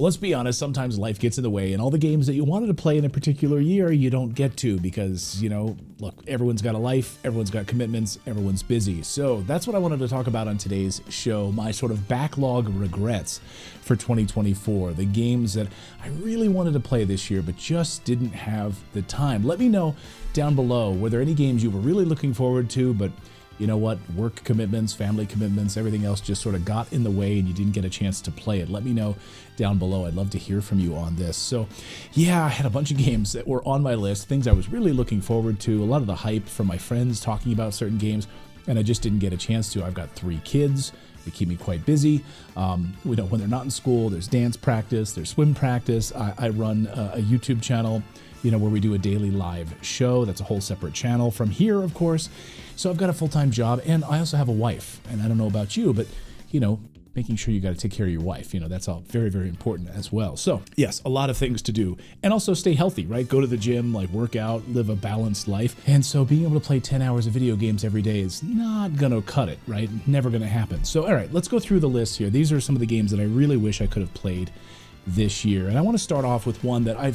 Let's be honest, sometimes life gets in the way and all the games that you wanted to play in a particular year, you don't get to because, you know, look, everyone's got a life, everyone's got commitments, everyone's busy. So that's what I wanted to talk about on today's show, my sort of backlog regrets for 2024, the games that I really wanted to play this year but just didn't have the time. Let me know down below, were there any games you were really looking forward to, but you know what, work commitments, family commitments, everything else just sort of got in the way and you didn't get a chance to play it? Let me know down below. I'd love to hear from you on this. So yeah, I had a bunch of games that were on my list, things I was really looking forward to, a lot of the hype from my friends talking about certain games, and I just didn't get a chance to. I've got 3 kids. They keep me quite busy. We know when they're not in school, there's dance practice, there's swim practice. I run a YouTube channel, you know, where we do a daily live show. That's a whole separate channel from here, of course. So I've got a full-time job, and I also have a wife. And I don't know about you, but, you know, making sure you got to take care of your wife, you know, that's all very, very important as well. So yes, a lot of things to do, and also stay healthy, right? Go to the gym, like work out, live a balanced life. And so being able to play 10 hours of video games every day is not gonna cut it, right? Never gonna happen. So all right, let's go through the list here. These are some of the games that I really wish I could have played this year. And I want to start off with one that I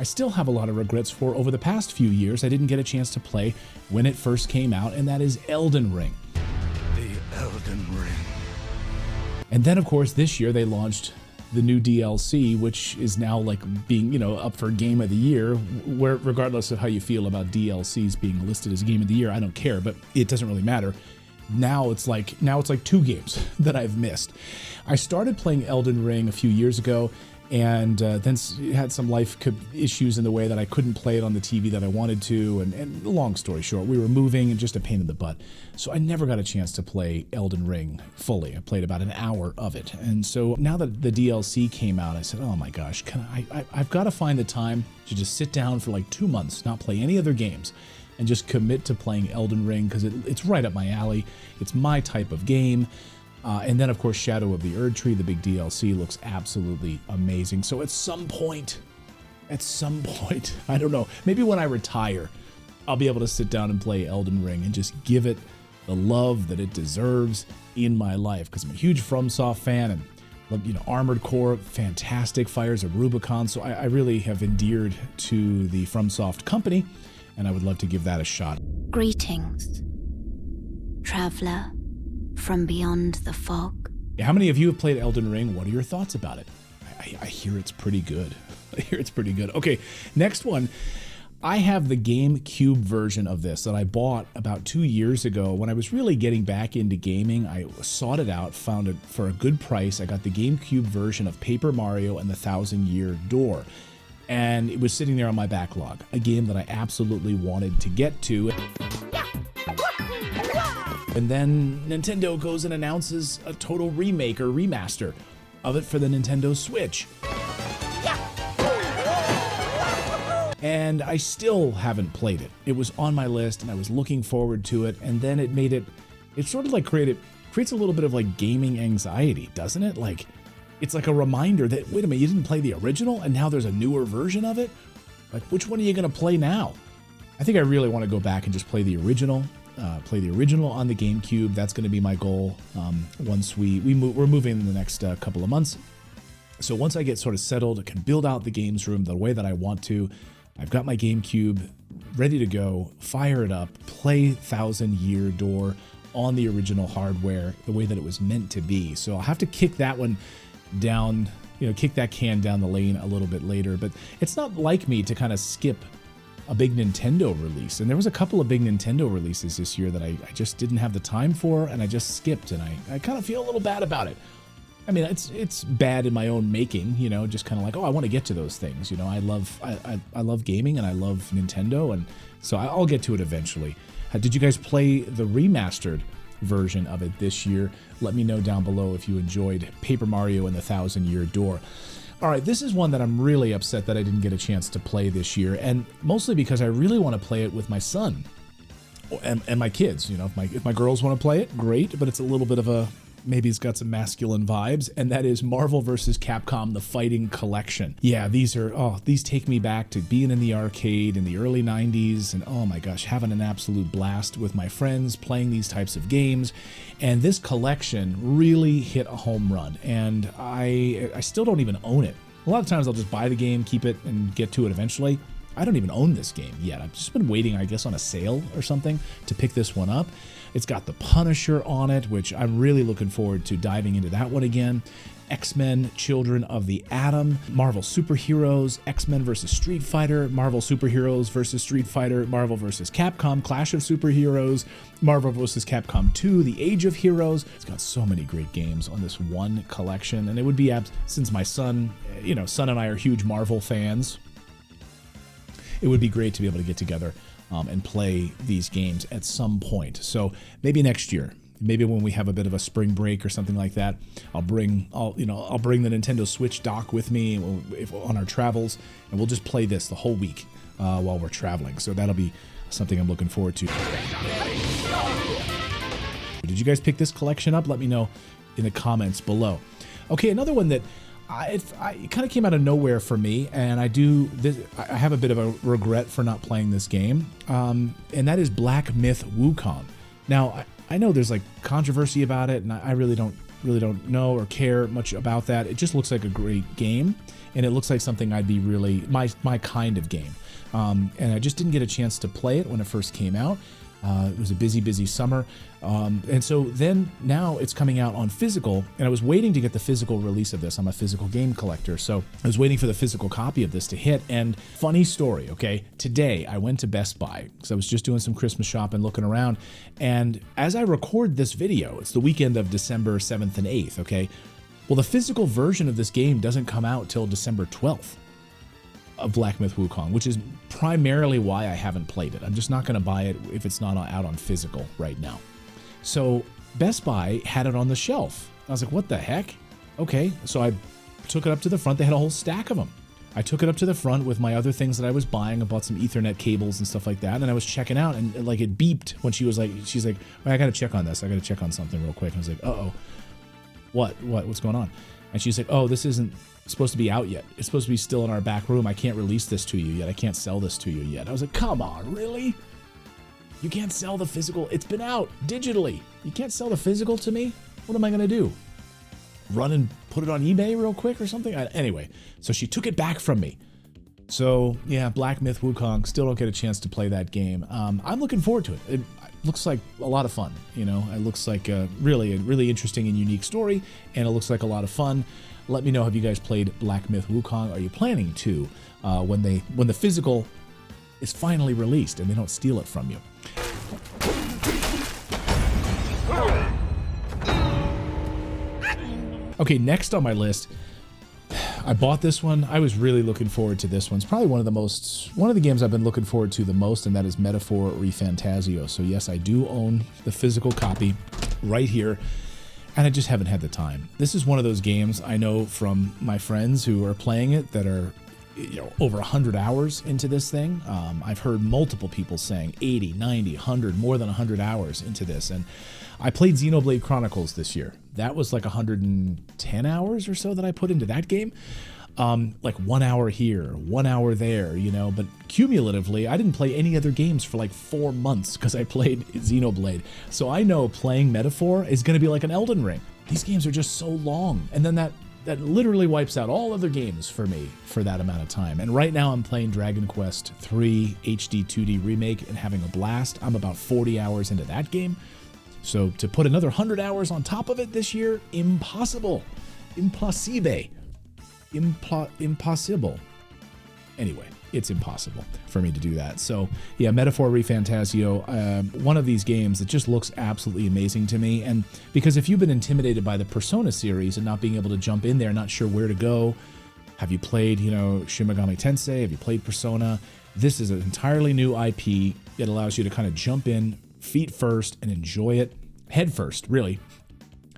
still have a lot of regrets for. Over the past few years, I didn't get a chance to play when it first came out, and that is Elden Ring. The Elden Ring. And then, of course, this year they launched the new DLC, which is now like being, you know, up for Game of the Year, where regardless of how you feel about DLCs being listed as Game of the Year, I don't care, but it doesn't really matter. Now it's like 2 games that I've missed. I started playing Elden Ring a few years ago, and then had some life issues in the way that I couldn't play it on the TV that I wanted to, and long story short, we were moving and just a pain in the butt. So I never got a chance to play Elden Ring fully. I played about an hour of it. And so now that the DLC came out, I said, oh my gosh, I've got to find the time to just sit down for like 2 months, not play any other games, and just commit to playing Elden Ring, because it's right up my alley. It's my type of game. And then, of course, Shadow of the Erdtree, the big DLC, looks absolutely amazing. So at some point, I don't know, maybe when I retire, I'll be able to sit down and play Elden Ring and just give it the love that it deserves in my life, because I'm a huge FromSoft fan, and, you know, Armored Core, fantastic, Fires of Rubicon. So I really have endeared to the FromSoft company, and I would love to give that a shot. Greetings, traveler from beyond the fog. How many of you have played Elden Ring? What are your thoughts about it? I hear it's pretty good. Okay, next one. I have the GameCube version of this that I bought about 2 years ago when I was really getting back into gaming. I sought it out, found it for a good price. I got the GameCube version of Paper Mario and the Thousand-Year Door. And it was sitting there on my backlog, a game that I absolutely wanted to get to. And then Nintendo goes and announces a total remake or remaster of it for the Nintendo Switch. And I still haven't played it. It was on my list and I was looking forward to it, and then it sort of like creates a little bit of like gaming anxiety, doesn't it? Like, it's like a reminder that, wait a minute, you didn't play the original and now there's a newer version of it? Like, which one are you gonna play now? I think I really want to go back and just play the original. On the GameCube. That's going to be my goal once we're moving in the next couple of months. So once I get sort of settled, I can build out the games room the way that I want to. I've got my GameCube ready to go, fire it up, play Thousand-Year Door on the original hardware the way that it was meant to be. So I'll have to kick that one down, you know, kick that can down the lane a little bit later. But it's not like me to kind of skip a big Nintendo release, and there was a couple of big Nintendo releases this year that I just didn't have the time for, and I just skipped, and I kind of feel a little bad about it. I mean, it's bad in my own making, you know, just kind of like, oh, I want to get to those things, you know. I love gaming and I love Nintendo, and so I'll get to it eventually. Did you guys play the remastered version of it this year? Let me know down below if you enjoyed Paper Mario and the Thousand-Year Door. All right, this is one that I'm really upset that I didn't get a chance to play this year, and mostly because I really want to play it with my son and my kids. You know, if my girls want to play it, great, but it's a little bit of a maybe it's got some masculine vibes, and that is Marvel vs. Capcom, the Fighting Collection. Yeah, these take me back to being in the arcade in the early 90s, and oh my gosh, having an absolute blast with my friends playing these types of games. And this collection really hit a home run, and I still don't even own it. A lot of times I'll just buy the game, keep it, and get to it eventually. I don't even own this game yet. I've just been waiting, I guess, on a sale or something to pick this one up. It's got the Punisher on it, which I'm really looking forward to diving into that one again. X-Men, Children of the Atom, Marvel Superheroes, X-Men vs. Street Fighter, Marvel Superheroes vs. Street Fighter, Marvel vs. Capcom, Clash of Superheroes, Marvel vs. Capcom 2, The Age of Heroes. It's got so many great games on this one collection, and it would be, since my son, son and I are huge Marvel fans, it would be great to be able to get together and play these games at some point. So maybe next year. Maybe when we have a bit of a spring break or something like that, I'll bring the Nintendo Switch dock with me on our travels, and we'll just play this the whole week while we're traveling. So that'll be something I'm looking forward to. Did you guys pick this collection up? Let me know in the comments below. Okay, another one that it kind of came out of nowhere for me, and I have a bit of a regret for not playing this game, and that is Black Myth Wukong. Now, I know there's like controversy about it, and I really don't know or care much about that. It just looks like a great game, and it looks like something I'd be really my kind of game. And I just didn't get a chance to play it when it first came out. It was a busy summer. And so then now it's coming out on physical, and I was waiting to get the physical release of this. I'm a physical game collector, so I was waiting for the physical copy of this to hit. And funny story, okay? Today I went to Best Buy because I was just doing some Christmas shopping, looking around. And as I record this video, it's the weekend of December 7th and 8th, okay? Well, the physical version of this game doesn't come out till December 12th. Of Black Myth Wukong, which is primarily why I haven't played it. I'm just not going to buy it if it's not out on physical right now. So Best Buy had it on the shelf. I was like, what the heck? Okay, so I took it up to the front. They had a whole stack of them. I took it up to the front with my other things that I was buying. I bought some Ethernet cables and stuff like that, and I was checking out, and like it beeped when she's like, well, I got to check on this. I got to check on something real quick. And I was like, uh-oh, what's going on? And she's like, oh, this isn't supposed to be out yet. It's supposed to be still in our back room. I can't release this to you yet. I can't sell this to you yet. I was like, come on, really? You can't sell the physical? It's been out digitally. You can't sell the physical to me? What am I going to do? Run and put it on eBay real quick or something? Anyway, so she took it back from me. So yeah, Black Myth Wukong, still don't get a chance to play that game. I'm looking forward to it. It looks like a lot of fun, It looks like a really interesting and unique story, and it looks like a lot of fun. Let me know, have you guys played Black Myth Wukong? Are you planning to when the physical is finally released and they don't steal it from you? Okay, next on my list, I bought this one. I was really looking forward to this one. It's probably one of the games I've been looking forward to the most, and that is Metaphor ReFantazio. So yes, I do own the physical copy right here, and I just haven't had the time. This is one of those games I know from my friends who are playing it that are over 100 hours into this thing. I've heard multiple people saying 80, 90, 100, more than 100 hours into this. And I played Xenoblade Chronicles this year. That was like 110 hours or so that I put into that game. Like 1 hour here, 1 hour there, but cumulatively, I didn't play any other games for like 4 months because I played Xenoblade. So I know playing Metaphor is going to be like an Elden Ring. These games are just so long. And then that literally wipes out all other games for me for that amount of time. And right now I'm playing Dragon Quest III HD 2D Remake and having a blast. I'm about 40 hours into that game. So to put another 100 hours on top of it this year, impossible. Impossible. Anyway, it's impossible for me to do that. So yeah, Metaphor ReFantazio, one of these games that just looks absolutely amazing to me. And because if you've been intimidated by the Persona series and not being able to jump in there, not sure where to go, have you played, Shin Megami Tensei? Have you played Persona? This is an entirely new IP. It allows you to kind of jump in feet first and enjoy it, head first, really,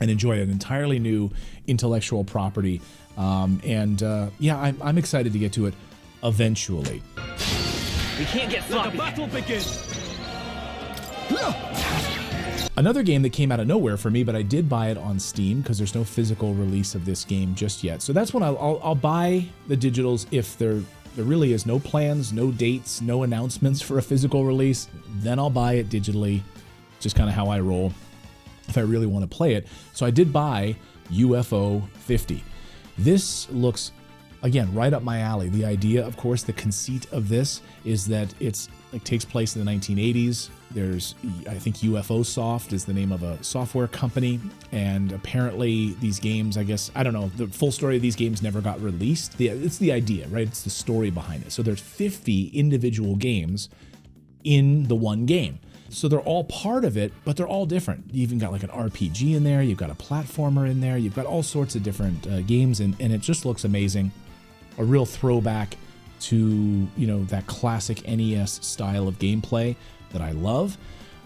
and enjoy an entirely new intellectual property. Yeah, I'm excited to get to it eventually. We can't get sloppy. Let the battle begin. Another game that came out of nowhere for me, but I did buy it on Steam because there's no physical release of this game just yet. So that's when I'll buy the digitals if there really is no plans, no dates, no announcements for a physical release. Then I'll buy it digitally, just kind of how I roll if I really want to play it. So I did buy UFO 50. This looks Again, right up my alley. The idea, of course, the conceit of this is that it's like takes place in the 1980s. There's, I think UFO Soft is the name of a software company. And apparently these games, I guess, I don't know, the full story of these games never got released. It's the idea, right? It's the story behind it. So there's 50 individual games in the one game. So they're all part of it, but they're all different. You even got like an RPG in there. You've got a platformer in there. You've got all sorts of different games, and it just looks amazing. A real throwback to, you know, that classic NES style of gameplay that I love.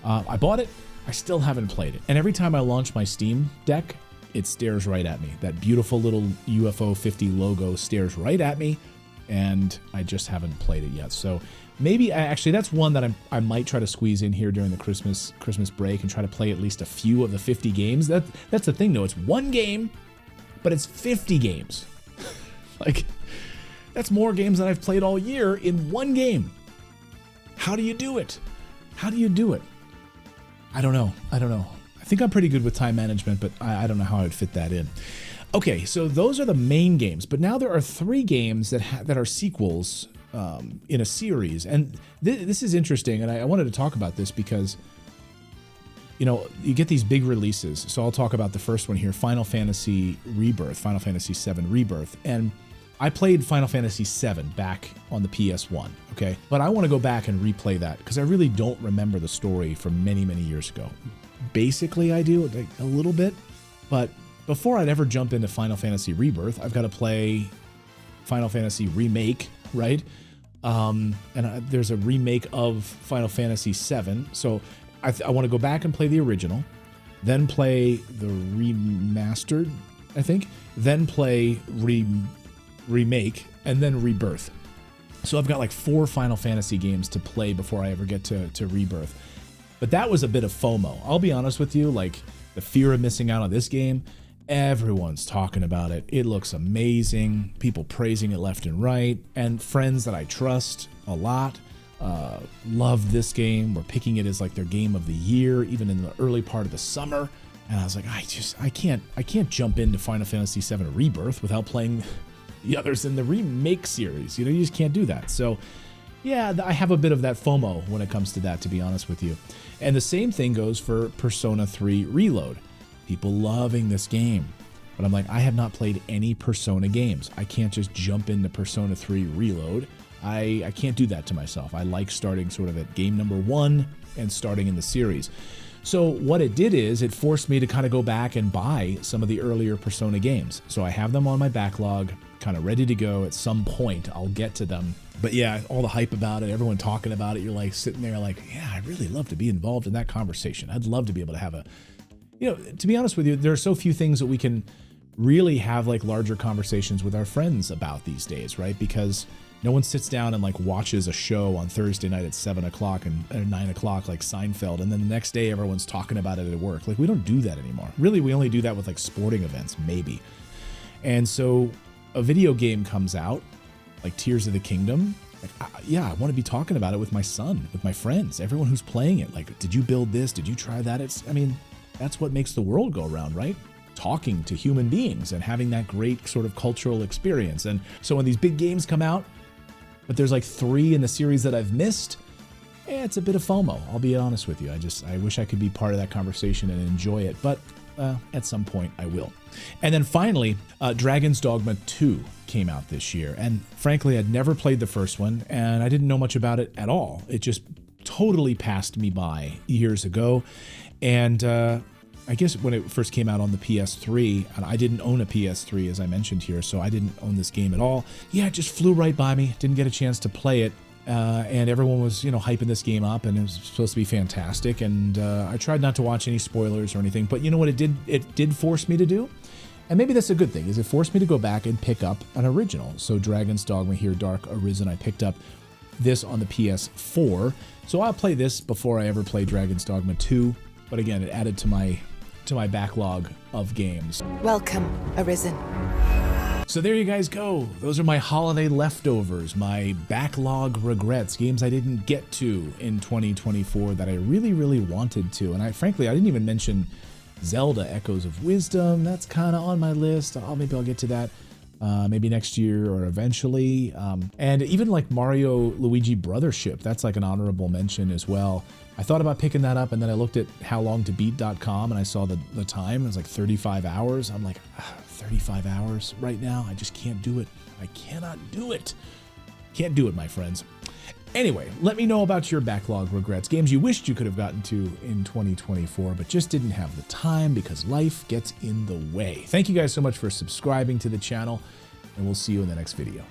I bought it. I still haven't played it. And every time I launch my Steam Deck, it stares right at me. That beautiful little UFO 50 logo stares right at me, and I just haven't played it yet. So maybe, actually, that's one that I might try to squeeze in here during the Christmas break and try to play at least a few of the 50 games. That's the thing, though. It's one game, but it's 50 games. Like, that's more games than I've played all year in one game. How do you do it? How do you do it? I don't know. I think I'm pretty good with time management, but I don't know how I would fit that in. Okay, so those are the main games, but now there are 3 games that are sequels in a series, and this is interesting, and I wanted to talk about this because, you know, you get these big releases. So I'll talk about the first one here, Final Fantasy Rebirth, Final Fantasy VII Rebirth, and I played Final Fantasy VII back on the PS1, okay? But I want to go back and replay that because I really don't remember the story from many, many years ago. Basically, I do, like, a little bit, but before I'd ever jump into Final Fantasy Rebirth, I've got to play Final Fantasy Remake, right? There's a remake of Final Fantasy VII, so I want to go back and play the original, then play the remastered, I think, then play Remake, and then Rebirth. So I've got like 4 Final Fantasy games to play before I ever get to Rebirth. But that was a bit of FOMO. I'll be honest with you, like the fear of missing out on this game, everyone's talking about it. It looks amazing. People praising it left and right. And friends that I trust a lot love this game. We're picking it as like their game of the year, even in the early part of the summer. And I was like, I can't jump into Final Fantasy VII Rebirth without playing the others in the remake series. You know, you just can't do that. So yeah, I have a bit of that FOMO when it comes to that, to be honest with you. And the same thing goes for Persona 3 Reload. People loving this game. But I'm like, I have not played any Persona games. I can't just jump into Persona 3 Reload. I can't do that to myself. I like starting sort of at game number 1 and starting in the series. So what it did is it forced me to kind of go back and buy some of the earlier Persona games. So I have them on my backlog, kind of ready to go. At some point, I'll get to them. But yeah, all the hype about it, everyone talking about it, you're like sitting there like, yeah, I'd really love to be involved in that conversation. I'd love to be able to have to be honest with you, there are so few things that we can really have like larger conversations with our friends about these days, right? Because no one sits down and like watches a show on Thursday night at 7 o'clock and 9 o'clock like Seinfeld, and then the next day everyone's talking about it at work. Like, we don't do that anymore. Really, we only do that with like sporting events, maybe. And so a video game comes out, like Tears of the Kingdom. Like, yeah, I want to be talking about it with my son, with my friends, everyone who's playing it. Like, did you build this? Did you try that? That's what makes the world go round, right? Talking to human beings and having that great sort of cultural experience. And so when these big games come out, but there's like 3 in the series that I've missed, it's a bit of FOMO. I'll be honest with you. I wish I could be part of that conversation and enjoy it, but at some point I will. And then finally, Dragon's Dogma 2 came out this year. And frankly, I'd never played the first one and I didn't know much about it at all. It just totally passed me by years ago. And I guess when it first came out on the PS3, and I didn't own a PS3, as I mentioned here, so I didn't own this game at all. Yeah, it just flew right by me. Didn't get a chance to play it. And everyone was, hyping this game up, and it was supposed to be fantastic. And I tried not to watch any spoilers or anything, but you know what it did force me to do? And maybe that's a good thing, is it forced me to go back and pick up an original. So Dragon's Dogma here, Dark Arisen, I picked up this on the PS4. So I'll play this before I ever play Dragon's Dogma 2. But again, it added to my backlog of games. Welcome, Arisen. So there you guys go. Those are my holiday leftovers, my backlog regrets, games I didn't get to in 2024 that I really, really wanted to. And frankly, I didn't even mention Zelda Echoes of Wisdom. That's kind of on my list. Maybe I'll get to that. maybe next year or eventually. And even like Mario Luigi Brothership, that's like an honorable mention as well. I thought about picking that up, and then I looked at howlongtobeat.com and I saw the time. It was like 35 hours. I'm like, 35 hours right now? I just can't do it. I cannot do it. Can't do it, my friends. Anyway, let me know about your backlog regrets, games you wished you could have gotten to in 2024, but just didn't have the time because life gets in the way. Thank you guys so much for subscribing to the channel, and we'll see you in the next video.